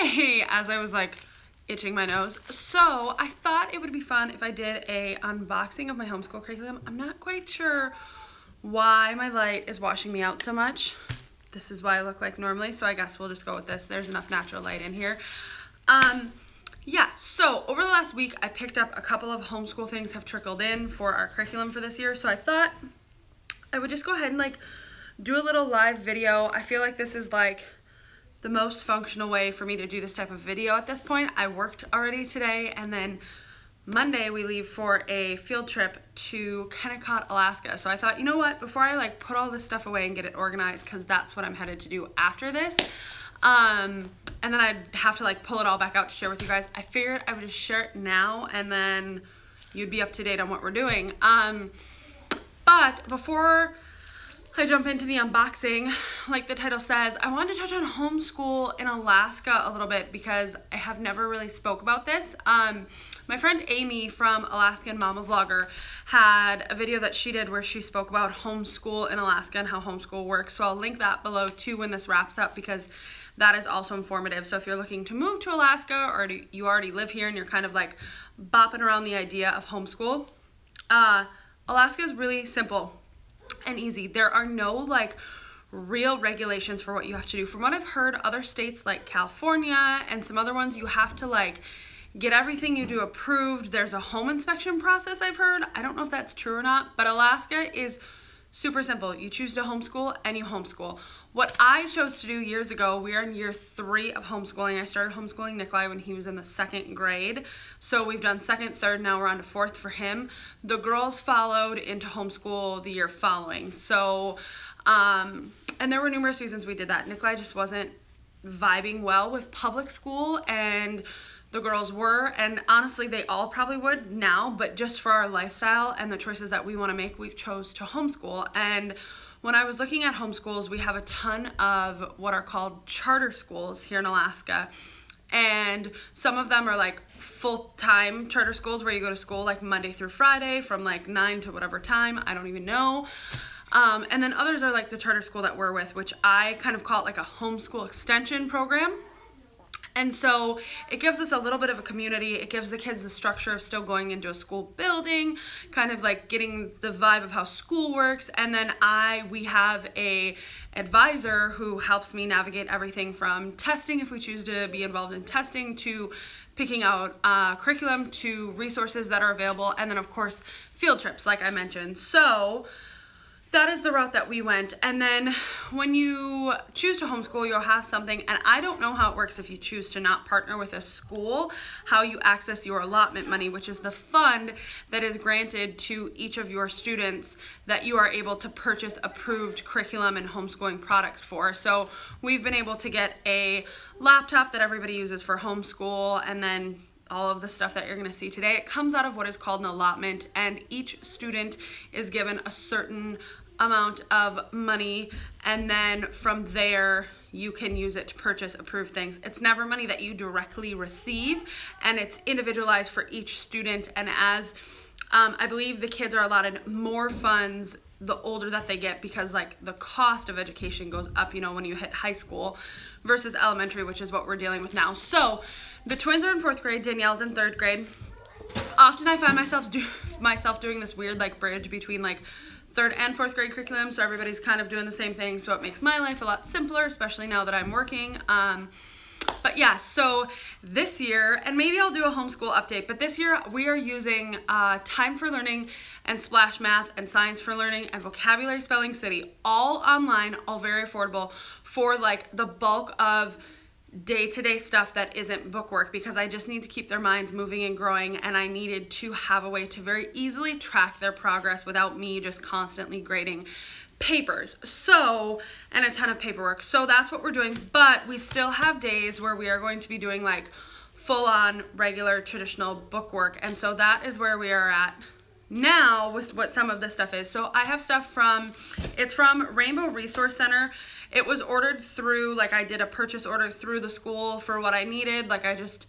Hey, as I was like itching my nose. So I thought it would be fun if I did a unboxing of my homeschool curriculum. I'm not quite sure why my light is washing me out so much. This is what I look like normally, so I guess we'll just go with this. There's enough natural light in here. Yeah, so over the last week, I picked up a couple of homeschool things have trickled in for our curriculum for this year. So I thought I would just go ahead and like do a little live video. I feel like this is like the most functional way for me to do this type of video at this point. I worked already today, and then Monday we leave for a field trip to Kennecott, Alaska. So I thought, you know what, before I like put all this stuff away and get it organized, because that's what I'm headed to do after this, and then I'd have to like pull it all back out to share with you guys, I figured I would just share it now and then you'd be up to date on what we're doing. But before I jump into the unboxing, like the title says, I wanted to touch on homeschool in Alaska a little bit because I have never really spoke about this. My friend Amy from Alaskan Mama Vlogger had a video that she did where she spoke about homeschool in Alaska and how homeschool works. So I'll link that below too when this wraps up, because that is also informative. So if you're looking to move to Alaska, or you already live here and you're kind of like bopping around the idea of homeschool, Alaska is really simple and easy. There are no like real regulations for what you have to do. From what I've heard, other states like California and some other ones, you have to like get everything you do approved. There's a home inspection process, I've heard. I don't know if that's true or not, but Alaska is super simple. You choose to homeschool and you homeschool. What I chose to do years ago, we are in year 3 of homeschooling. I started homeschooling Nikolai when he was in the 2nd grade. So we've done 2nd, 3rd, now we're on to 4th for him. The girls followed into homeschool the year following. So, and there were numerous reasons we did that. Nikolai just wasn't vibing well with public school, and the girls were, and honestly they all probably would now, but just for our lifestyle and the choices that we want to make, we've chose to homeschool. And when I was looking at homeschools, we have a ton of what are called charter schools here in Alaska, and some of them are like full-time charter schools where you go to school like Monday through Friday from like 9 to whatever time, I don't even know. And then others are like the charter school that we're with, which I kind of call it like a homeschool extension program. And so it gives us a little bit of a community. It gives the kids the structure of still going into a school building, kind of like getting the vibe of how school works. And then we have a advisor who helps me navigate everything from testing, if we choose to be involved in testing, to picking out curriculum, to resources that are available, and then of course field trips like I mentioned. So that is the route that we went. And then when you choose to homeschool, you'll have something, and I don't know how it works if you choose to not partner with a school, how you access your allotment money, which is the fund that is granted to each of your students that you are able to purchase approved curriculum and homeschooling products for. So we've been able to get a laptop that everybody uses for homeschool, and then all of the stuff that you're going to see today. It comes out of what is called an allotment, and each student is given a certain amount of money, and then from there you can use it to purchase approved things. It's never money that you directly receive, and it's individualized for each student. And as I believe the kids are allotted more funds the older that they get, because like the cost of education goes up, you know, when you hit high school versus elementary, which is what we're dealing with now. So the twins are in 4th grade, Danielle's in 3rd grade. Often I find myself doing this weird like bridge between like 3rd and 4th grade curriculum, so everybody's kind of doing the same thing, so it makes my life a lot simpler, especially now that I'm working. But yeah, so this year, and maybe I'll do a homeschool update, but this year we are using Time for Learning and Splash Math and Science for Learning and Vocabulary Spelling City, all online, all very affordable, for like the bulk of day-to-day stuff that isn't bookwork, because I just need to keep their minds moving and growing, and I needed to have a way to very easily track their progress without me just constantly grading papers, so, and a ton of paperwork. So that's what we're doing, but we still have days where we are going to be doing like full-on regular traditional bookwork, and so that is where we are at now with what some of this stuff is. So I have stuff it's from Rainbow Resource Center. It was ordered through, like I did a purchase order through the school for what I needed. Like I just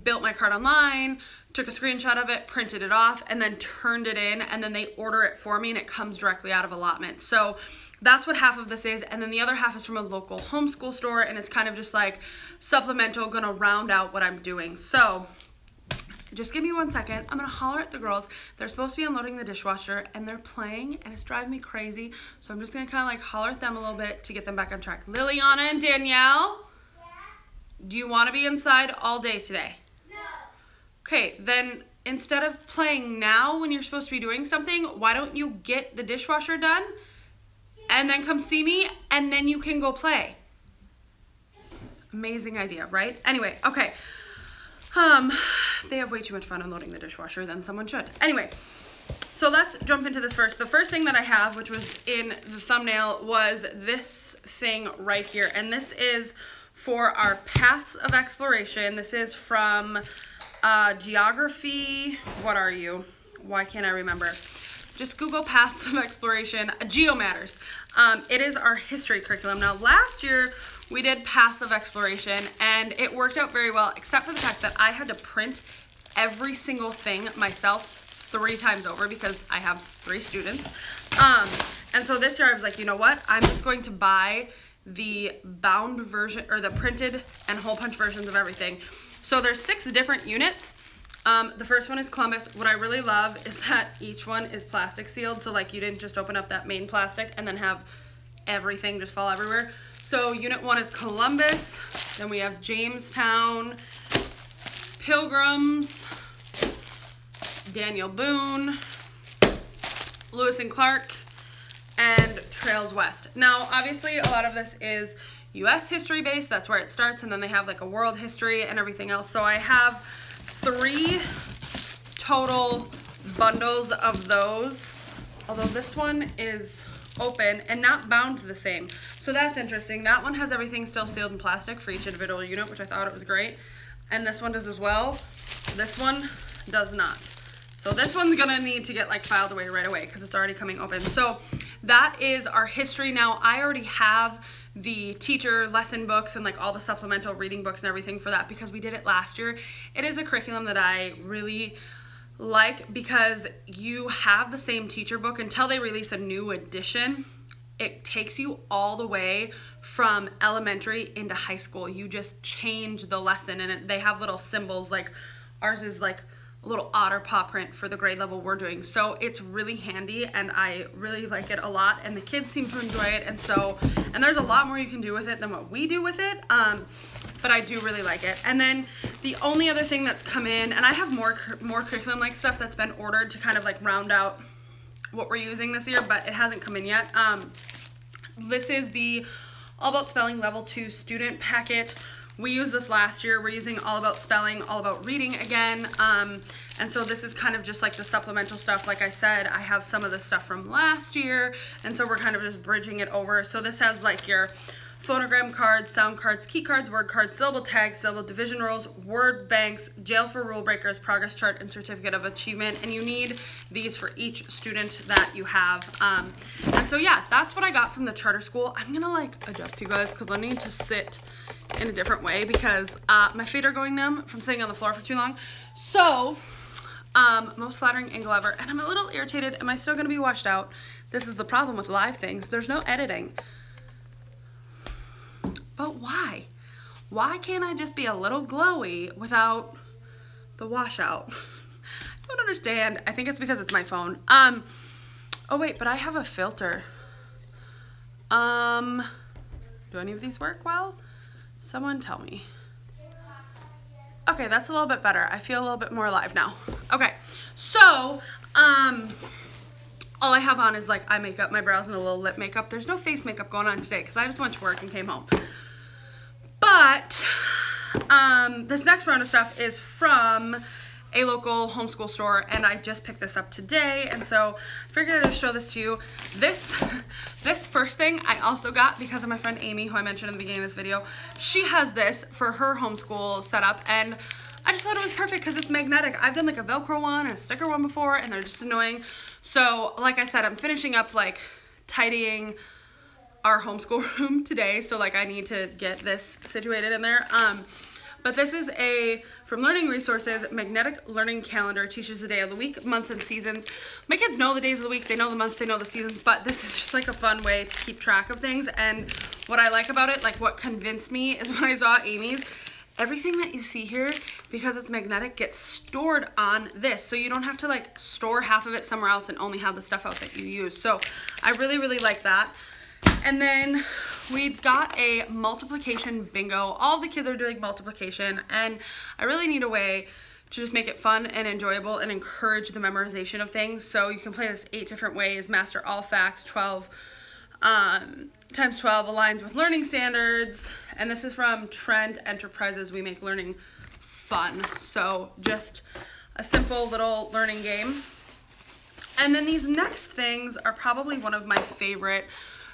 built my cart online, took a screenshot of it, printed it off, and then turned it in, and then they order it for me and it comes directly out of allotment. So that's what half of this is, and then the other half is from a local homeschool store, and it's kind of just like supplemental, gonna round out what I'm doing. So just give me 1 second. I'm gonna holler at the girls. They're supposed to be unloading the dishwasher and they're playing and it's driving me crazy. So I'm just gonna kind of like holler at them a little bit to get them back on track. Liliana and Danielle, do you wanna be inside all day today? No. Okay, then instead of playing now when you're supposed to be doing something, why don't you get the dishwasher done and then come see me and then you can go play? Amazing idea, right? Anyway, okay. They have way too much fun unloading the dishwasher than someone should. Anyway, so let's jump into this first. The first thing that I have, which was in the thumbnail, was this thing right here. And this is for our paths of exploration. This is from geography. What are you? Why can't I remember? Just Google paths of exploration. Geo matters. It is our history curriculum. Now, last year, we did paths of exploration and it worked out very well, except for the fact that I had to print every single thing myself 3 times over because I have 3 students. And so this year I was like, you know what? I'm just going to buy the bound version or the printed and hole punch versions of everything. So there's 6 different units. The first one is Columbus. What I really love is that each one is plastic sealed. So like you didn't just open up that main plastic and then have everything just fall everywhere. So unit 1 is Columbus, then we have Jamestown, Pilgrims, Daniel Boone, Lewis and Clark, and Trails West. Now, obviously, a lot of this is U.S. history based. That's where it starts, and then they have like a world history and everything else. So I have 3 total bundles of those, although this one is open and not bound the same. So that's interesting. That one has everything still sealed in plastic for each individual unit, which I thought it was great. And this one does as well. This one does not. So this one's gonna need to get like filed away right away because it's already coming open. So that is our history. Now I already have the teacher lesson books and like all the supplemental reading books and everything for that because we did it last year. It is a curriculum that I really like because you have the same teacher book until they release a new edition. It takes you all the way from elementary into high school. You just change the lesson and they have little symbols, like ours is like a little otter paw print for the grade level we're doing. So it's really handy and I really like it a lot and the kids seem to enjoy it. And there's a lot more you can do with it than what we do with it. But I do really like it. And then the only other thing that's come in, and I have more curriculum like stuff that's been ordered to kind of like round out what we're using this year, but it hasn't come in yet. This is the All About Spelling Level 2 student packet. We used this last year. We're using All About Spelling, All About Reading again. And so this is kind of just like the supplemental stuff. Like I said, I have some of the stuff from last year, and so we're kind of just bridging it over. So this has like your phonogram cards, sound cards, key cards, word cards, syllable tags, syllable division rules, word banks, jail for rule breakers, progress chart, and certificate of achievement. And you need these for each student that you have. And so yeah, that's what I got from the charter school. I'm gonna like adjust you guys because I need to sit in a different way because my feet are going numb from sitting on the floor for too long. So most flattering angle ever, and I'm a little irritated. Am I still gonna be washed out? This is the problem with live things. There's no editing. But why? Why can't I just be a little glowy without the washout? I don't understand. I think it's because it's my phone. Oh wait, but I have a filter. Do any of these work well? Someone tell me. Okay, that's a little bit better. I feel a little bit more alive now. Okay, so, all I have on is like eye makeup, my brows, and a little lip makeup. There's no face makeup going on today because I just went to work and came home. But this next round of stuff is from a local homeschool store, and I just picked this up today, and so I figured I'd show this to you. This first thing I also got because of my friend Amy, who I mentioned in the beginning of this video. She has this for her homeschool setup, and I just thought it was perfect because it's magnetic. I've done like a Velcro one and a sticker one before, and they're just annoying. So like I said, I'm finishing up like tidying our homeschool room today, so like I need to get this situated in there. But this is from Learning Resources, magnetic learning calendar. Teaches the day of the week, months, and seasons. My kids know the days of the week, they know the months, they know the seasons, but this is just like a fun way to keep track of things. And what I like about it, like what convinced me, is when I saw Amy's, everything that you see here, because it's magnetic, gets stored on this. So you don't have to like store half of it somewhere else and only have the stuff out that you use. So I really, really like that. And then we got a multiplication bingo. All the kids are doing multiplication, and I really need a way to just make it fun and enjoyable and encourage the memorization of things. So you can play this 8 different ways. Master all facts, 12 times 12 aligns with learning standards. And this is from Trend Enterprises. We make learning fun. So just a simple little learning game. And then these next things are probably one of my favorite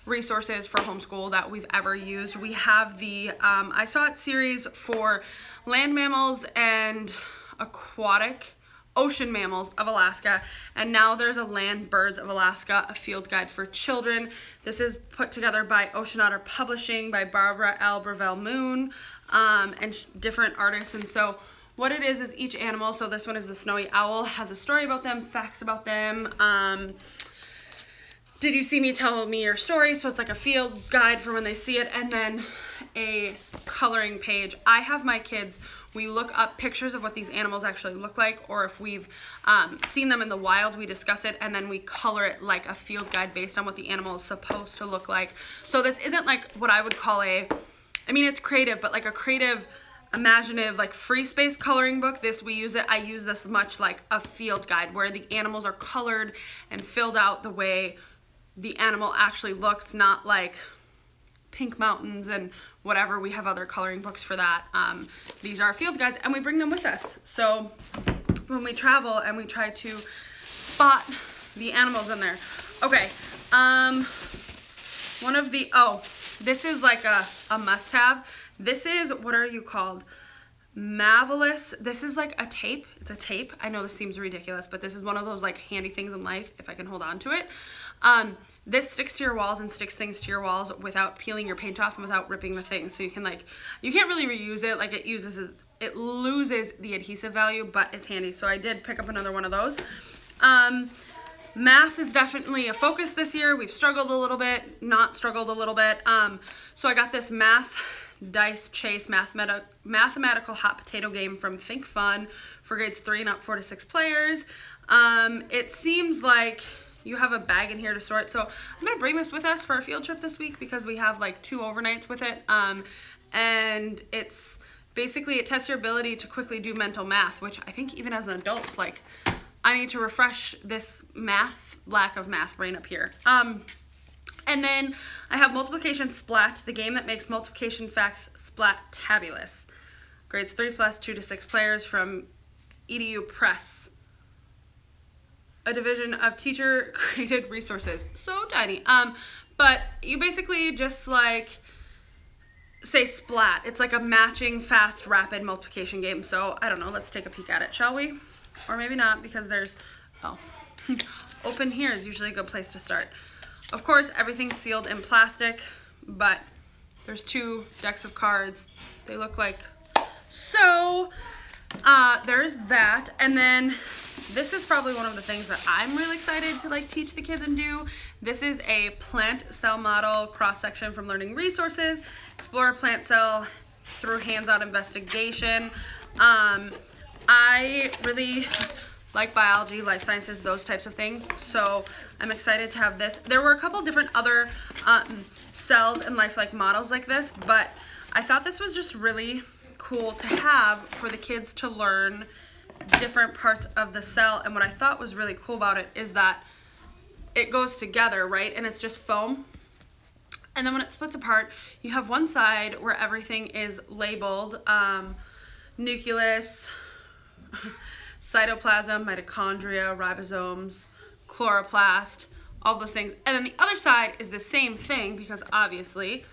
resources for homeschool that we've ever used. We have the I Saw It series for land mammals and aquatic ocean mammals of Alaska, and now there's a land birds of Alaska, a field guide for children. This is put together by Ocean Otter Publishing by Barbara L. Brevell Moon and different artists. And so what it is each animal, so this one is the snowy owl, has a story about them, facts about them. Did you see me? Tell me your story. So it's like a field guide for when they see it, and then a coloring page. I have my kids, we look up pictures of what these animals actually look like, or if we've seen them in the wild, we discuss it, and then we color it like a field guide based on what the animal is supposed to look like. So this isn't like what I would call I mean, it's creative, but like a creative, imaginative, like free space coloring book. I use this much like a field guide where the animals are colored and filled out the way the animal actually looks, not like pink mountains and whatever. We have other coloring books for that. These are field guides, and we bring them with us. So when we travel and we try to spot the animals in there. Okay, this is like a must-have. This is, what are you called? Marvelous. This is like a tape. It's a tape. I know this seems ridiculous, but this is one of those like handy things in life if I can hold on to it. This sticks to your walls and sticks things to your walls without peeling your paint off and without ripping the things. So you can you can't really reuse it. Like it loses the adhesive value, but it's handy. So I did pick up another one of those. Math is definitely a focus this year. We've struggled a little bit, not struggled a little bit. So I got this Math Dice Chase mathematical hot potato game from Think Fun for grades 3 and up, 4 to 6 players. It seems like you have a bag in here to store it. So I'm gonna bring this with us for our field trip this week because we have like 2 overnights with it. And it's basically, it tests your ability to quickly do mental math, which I think even as an adult, like I need to refresh this lack of math brain up here. And then I have Multiplication Splat, the game that makes multiplication facts splat-tabulous. Grades 3 plus, 2 to 6 players from EDU Press, a division of teacher-created resources. So tiny. But you basically just like say splat. It's like a matching, fast, rapid multiplication game. So I don't know. Let's take a peek at it, shall we? Or maybe not, because there's, open here is usually a good place to start. Of course, everything's sealed in plastic, but there's 2 decks of cards. They look like so. There's that, and then this is probably one of the things that I'm really excited to like teach the kids and do. This is a plant cell model cross-section from Learning Resources. Explore a plant cell through hands-on investigation. I really like biology, life sciences, those types of things. So I'm excited to have this. There were a couple different other cells and lifelike models like this, but I thought this was just really cool to have for the kids to learn different parts of the cell. And what I thought was really cool about it is that it goes together, right? And it's just foam. And then when it splits apart, you have one side where everything is labeled, nucleus, cytoplasm, mitochondria, ribosomes, chloroplast, all those things. And then the other side is the same thing because obviously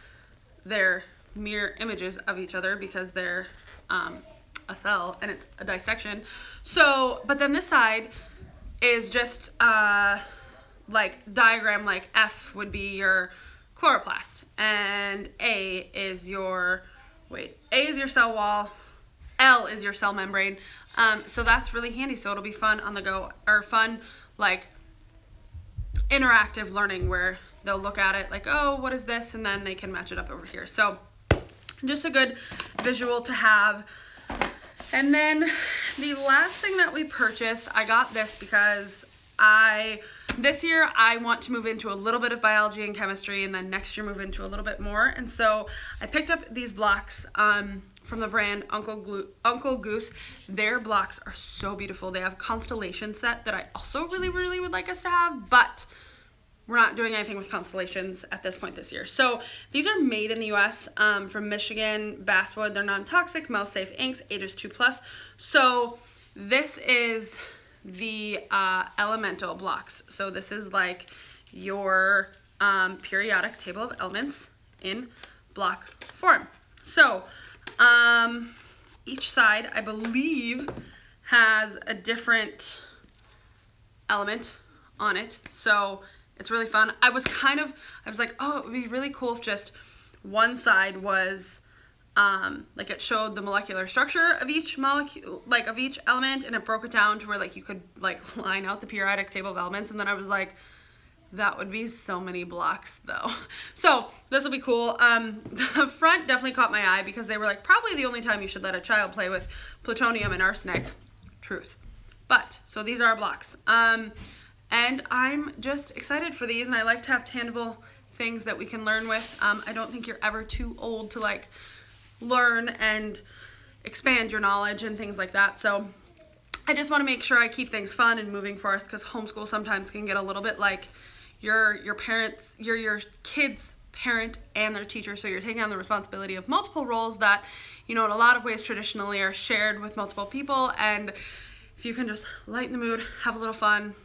they're mirror images of each other because they're a cell and it's a dissection. So, but then this side is just like diagram, like F would be your chloroplast and A is your, A is your cell wall, L is your cell membrane. So that's really handy. So it'll be fun on the go, or fun like interactive learning where they'll look at it like, oh, what is this? And then they can match it up over here. So just a good visual to have. And then the last thing that we purchased, I got this because this year I want to move into a little bit of biology and chemistry, and then next year move into a little bit more. And so I picked up these blocks from the brand Uncle Goose. Their blocks are so beautiful. They have a constellation set that I also really, really would like us to have, but we're not doing anything with constellations at this point this year. So these are made in the US from Michigan basswood. They're non-toxic, mouse-safe inks, ages 2+. So this is the elemental blocks. So this is like your periodic table of elements in block form. So each side, I believe, has a different element on it. So it's really fun. I was like, oh, it would be really cool if just one side was like it showed the molecular structure of each molecule, like of each element, and it broke it down to where like you could like line out the periodic table of elements. And then I was like, that would be so many blocks though. So this will be cool. The front definitely caught my eye because they were like, probably the only time you should let a child play with plutonium and arsenic. Truth. But so these are our blocks. And I'm just excited for these, and I like to have tangible things that we can learn with. I don't think you're ever too old to like learn and expand your knowledge and things like that. So I just want to make sure I keep things fun and moving for us, because homeschool sometimes can get a little bit like your kid's parent and their teacher, so you're taking on the responsibility of multiple roles that, you know, in a lot of ways traditionally are shared with multiple people. And if you can just lighten the mood, have a little fun,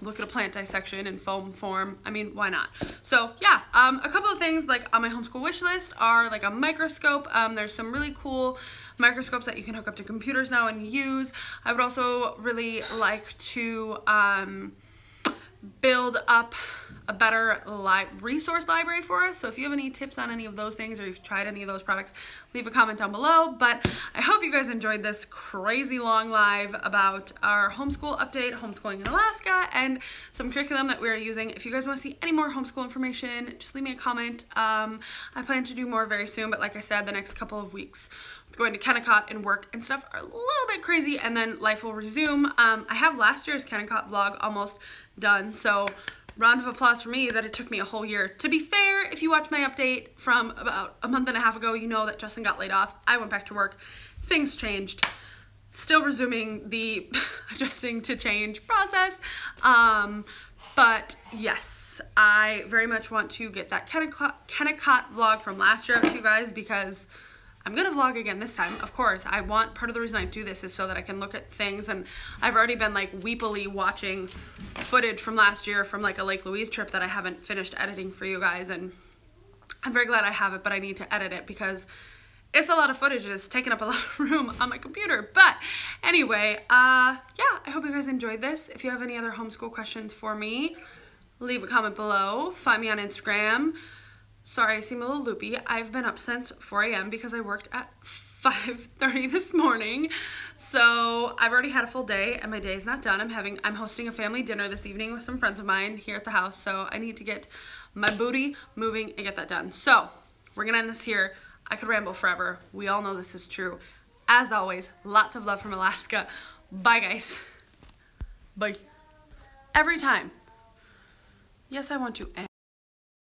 look at a plant dissection in foam form, I mean, why not? So yeah, a couple of things like on my homeschool wish list are like a microscope. There's some really cool microscopes that you can hook up to computers now and use. I would also really like to build up a better resource library for us. So if you have any tips on any of those things, or you've tried any of those products, leave a comment down below. But I hope you guys enjoyed this crazy long live about our homeschool update, homeschooling in Alaska, and some curriculum that we're using. If you guys want to see any more homeschool information, just leave me a comment. I plan to do more very soon, but like I said, the next couple of weeks going to Kennecott and work and stuff are a little bit crazy, and then life will resume. I have last year's Kennecott vlog almost done, so round of applause for me that it took me a whole year. To be fair, if you watched my update from about a month and a half ago, you know that Justin got laid off. I went back to work. Things changed. Still resuming the adjusting to change process. But yes, I very much want to get that Kennecott vlog from last year out to you guys, because I'm gonna vlog again this time, of course. Part of the reason I do this is so that I can look at things, and I've already been like weepily watching footage from last year from like a Lake Louise trip that I haven't finished editing for you guys, and I'm very glad I have it, but I need to edit it because it's a lot of footage. It's taking up a lot of room on my computer. But anyway, yeah, I hope you guys enjoyed this. If you have any other homeschool questions for me, leave a comment below. Find me on Instagram. Sorry, I seem a little loopy. I've been up since 4 a.m. because I worked at 5:30 this morning. So I've already had a full day, and my day is not done. I'm hosting a family dinner this evening with some friends of mine here at the house. So I need to get my booty moving and get that done. So we're gonna end this here. I could ramble forever. We all know this is true. As always, lots of love from Alaska. Bye, guys. Bye. Every time. Yes, I want to end.